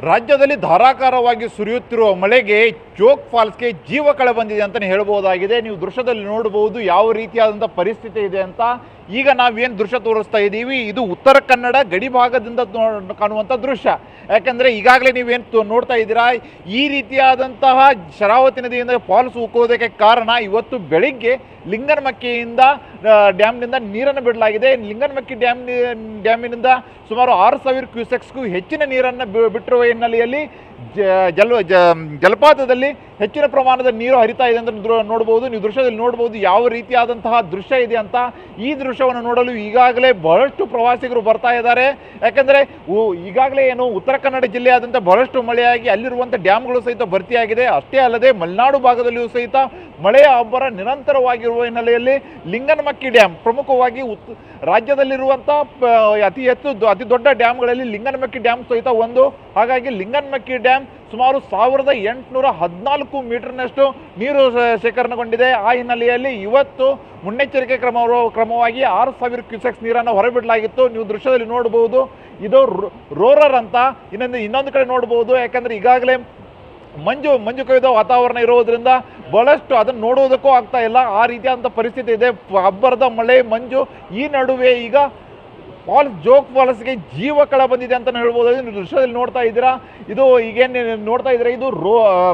ರಾಜ್ಯದಲ್ಲಿ ಧಾರಾಕಾರವಾಗಿ ಸುರಿಯುತ್ತಿರುವ ಮಳೆಗೆ ಜೋಗ್ ಫಾಲ್ಸ್ಗೆ ಜೀವ ಕಳೆ ಬಂದಿದೆ ಅಂತಲೇ ಹೇಳ್ಬೋದಾಗಿದೆ. ನೀವು ದೃಶ್ಯದಲ್ಲಿ ನೋಡಬಹುದು ಯಾವ ರೀತಿಯಾದಂಥ ಪರಿಸ್ಥಿತಿ ಇದೆ ಅಂತ. ಈಗ ನಾವೇನು ದೃಶ್ಯ ತೋರಿಸ್ತಾ ಇದ್ದೀವಿ, ಇದು ಉತ್ತರ ಕನ್ನಡ ಗಡಿ ಭಾಗದಿಂದ ಕಾಣುವಂಥ ದೃಶ್ಯ. ಯಾಕೆಂದರೆ ಈಗಾಗಲೇ ನೀವೇನು ನೋಡ್ತಾ ಇದ್ದೀರಾ, ಈ ರೀತಿಯಾದಂತಹ ಶರಾವತಿ ನದಿಯಿಂದ ಫಾಲ್ಸ್ ಉಕ್ಕೋದಕ್ಕೆ ಕಾರಣ ಇವತ್ತು ಬೆಳಿಗ್ಗೆ ಲಿಂಗನಮಕ್ಕಿಯಿಂದ ಡ್ಯಾಮ್ನಿಂದ ನೀರನ್ನು ಬಿಡಲಾಗಿದೆ. ಲಿಂಗನಮಕ್ಕಿ ಡ್ಯಾಮಿನಿಂದ ಸುಮಾರು 6,000 ಕ್ಯೂಸೆಕ್ಸ್ಗೂ ಹೆಚ್ಚಿನ ನೀರನ್ನು ಬಿಟ್ಟಿರುವ ಹಿನ್ನೆಲೆಯಲ್ಲಿ ಜಲಪಾತದಲ್ಲಿ ಹೆಚ್ಚಿನ ಪ್ರಮಾಣದ ನೀರು ಹರಿತಾ ಇದೆ ಅಂತ ನೋಡ್ಬೋದು. ನೀವು ದೃಶ್ಯದಲ್ಲಿ ನೋಡ್ಬೋದು ಯಾವ ರೀತಿಯಾದಂತಹ ದೃಶ್ಯ ಇದೆ ಅಂತ. ಈ ದೃಶ್ಯವನ್ನು ನೋಡಲು ಈಗಾಗಲೇ ಬಹಳಷ್ಟು ಪ್ರವಾಸಿಗರು ಬರ್ತಾ ಇದ್ದಾರೆ. ಯಾಕೆಂದರೆ ಈಗಾಗಲೇ ಏನು ಉತ್ತರ ಕನ್ನಡ ಜಿಲ್ಲೆಯಾದಂಥ ಬಹಳಷ್ಟು ಮಳೆಯಾಗಿ ಅಲ್ಲಿರುವಂಥ ಡ್ಯಾಮ್ಗಳು ಸಹಿತ ಭರ್ತಿಯಾಗಿದೆ. ಅಷ್ಟೇ ಅಲ್ಲದೆ ಮಲೆನಾಡು ಭಾಗದಲ್ಲಿಯೂ ಸಹಿತ ಮಳೆಯ ಅಬ್ಬರ ನಿರಂತರವಾಗಿರುವ ಹಿನ್ನೆಲೆಯಲ್ಲಿ ಲಿಂಗನಮಕ್ಕಿ ಡ್ಯಾಮ್ ಪ್ರಮುಖವಾಗಿ ರಾಜ್ಯದಲ್ಲಿರುವಂಥ ಅತಿ ದೊಡ್ಡ ಡ್ಯಾಮ್ಗಳಲ್ಲಿ ಲಿಂಗನಮಕ್ಕಿ ಡ್ಯಾಮ್ ಸಹಿತ ಒಂದು. ಹಾಗಾಗಿ ಲಿಂಗನಮಕ್ಕಿ ಡ್ಯಾಮ್ ಸುಮಾರು 1814 ಮೀಟರ್ನಷ್ಟು ನೀರು ಶೇಖರಣೆಗೊಂಡಿದೆ. ಆ ಹಿನ್ನೆಲೆಯಲ್ಲಿ ಇವತ್ತು ಮುನ್ನೆಚ್ಚರಿಕೆ ಕ್ರಮವಾಗಿ 6,000 ಕ್ಯೂಸೆಕ್ಸ್ ನೀರನ್ನು ಹೊರಬಿಡಲಾಗಿತ್ತು. ನೀವು ದೃಶ್ಯದಲ್ಲಿ ನೋಡಬಹುದು, ಇದು ರೋರರ್ ಅಂತ ಇನ್ನೊಂದು ಕಡೆ ನೋಡಬಹುದು. ಯಾಕಂದರೆ ಈಗಾಗಲೇ ಮಂಜು ಕವಿದ ವಾತಾವರಣ ಇರೋದ್ರಿಂದ ಬಹಳಷ್ಟು ಅದನ್ನು ನೋಡುವುದಕ್ಕೂ ಆಗ್ತಾ ಇಲ್ಲ. ಆ ರೀತಿಯಾದಂಥ ಪರಿಸ್ಥಿತಿ ಇದೆ. ಅಬ್ಬರದ ಮಳೆ ಮಂಜು ಈ ನಡುವೆ ಈಗ ಜೋಗ್ ಫಾಲ್ಸ್ಗೆ ಜೀವ ಕಳ ಬಂದಿದೆ ಅಂತ ಹೇಳ್ಬೋದು. ನೀವು ದೃಶ್ಯದಲ್ಲಿ ನೋಡ್ತಾ ಇದ್ದೀರಾ, ಇದು ಈಗೇನು ನೋಡ್ತಾ ಇದ್ದೀರಾ, ಇದು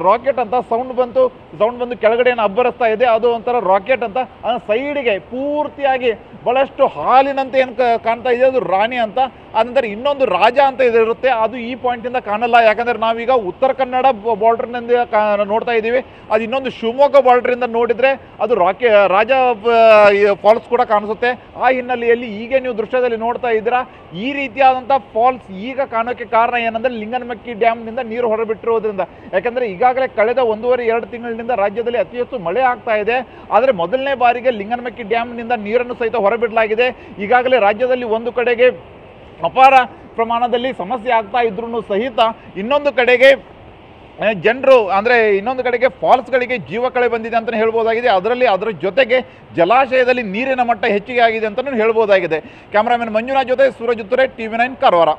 ರಾಕೆಟ್ ಅಂತ ಸೌಂಡ್ ಬಂದು ಕೆಳಗಡೆ ಏನು ಅಬ್ಬರಿಸ್ತಾ ಇದೆ, ಅದು ಒಂಥರ ರಾಕೆಟ್ ಅಂತ. ಸೈಡಿಗೆ ಪೂರ್ತಿಯಾಗಿ ಬಹಳಷ್ಟು ಹಾಲಿನಂತೆ ಏನು ಕಾಣ್ತಾ ಇದೆ, ಅದು ರಾಣಿ ಅಂತ. ಅನಂತರ ಇನ್ನೊಂದು ರಾಜ ಅಂತ ಇರುತ್ತೆ, ಅದು ಈ ಪಾಯಿಂಟಿಂದ ಕಾಣಲ್ಲ. ಯಾಕಂದರೆ ನಾವೀಗ ಉತ್ತರ ಕನ್ನಡ ಬಾರ್ಡ್ರ್ನಿಂದ ನೋಡ್ತಾ ಇದ್ದೀವಿ. ಅದು ಇನ್ನೊಂದು ಶಿವಮೊಗ್ಗ ಬಾರ್ಡ್ರಿಂದ ನೋಡಿದರೆ ಅದು ರಾಜ ಫಾಲ್ಸ್ ಕೂಡ ಕಾಣಿಸುತ್ತೆ. ಆ ಹಿನ್ನೆಲೆಯಲ್ಲಿ ಈಗ ನೀವು ದೃಶ್ಯದಲ್ಲಿ ನೋಡ್ತಾ ಇದ್ದೀರಾ, ಈ ರೀತಿಯಾದಂಥ ಫಾಲ್ಸ್ ಈಗ ಕಾಣೋಕ್ಕೆ ಕಾರಣ ಏನಂದರೆ ಲಿಂಗನಮಕ್ಕಿ ಡ್ಯಾಮ್ನಿಂದ ನೀರು ಹೊರಬಿಟ್ಟಿರೋದ್ರಿಂದ. ಯಾಕಂದರೆ ಈಗಾಗಲೇ ಕಳೆದ 1.5-2 ತಿಂಗಳಿನಿಂದ ರಾಜ್ಯದಲ್ಲಿ ಅತಿ ಹೆಚ್ಚು ಮಳೆ ಆಗ್ತಾ ಇದೆ. ಆದರೆ ಮೊದಲನೇ ಬಾರಿಗೆ ಲಿಂಗನಮಕ್ಕಿ ಡ್ಯಾಮ್ನಿಂದ ನೀರನ್ನು ಸಹಿತ ಹೊರಬಿಡಲಾಗಿದೆ. ಈಗಾಗಲೇ ರಾಜ್ಯದಲ್ಲಿ ಒಂದು ಕಡೆಗೆ ಅಪಾರ ಪ್ರಮಾಣದಲ್ಲಿ ಸಮಸ್ಯೆ ಆಗ್ತಾ ಇದ್ರೂ ಸಹಿತ ಇನ್ನೊಂದು ಕಡೆಗೆ ಇನ್ನೊಂದು ಕಡೆಗೆ ಫಾಲ್ಸ್ಗಳಿಗೆ ಜೀವ ಕಳೆ ಬಂದಿದೆ ಅಂತಲೇ ಹೇಳ್ಬೋದಾಗಿದೆ. ಅದರ ಜೊತೆಗೆ ಜಲಾಶಯದಲ್ಲಿ ನೀರಿನ ಮಟ್ಟ ಹೆಚ್ಚಿಗೆ ಆಗಿದೆ ಅಂತಲೂ ಹೇಳ್ಬೋದಾಗಿದೆ. ಕ್ಯಾಮರಾಮನ್ ಮಂಜುನಾಥ್ ಜೊತೆ ಸೂರಜ್ ಉತ್ತರೆ, TV9 ಕಾರವಾರ.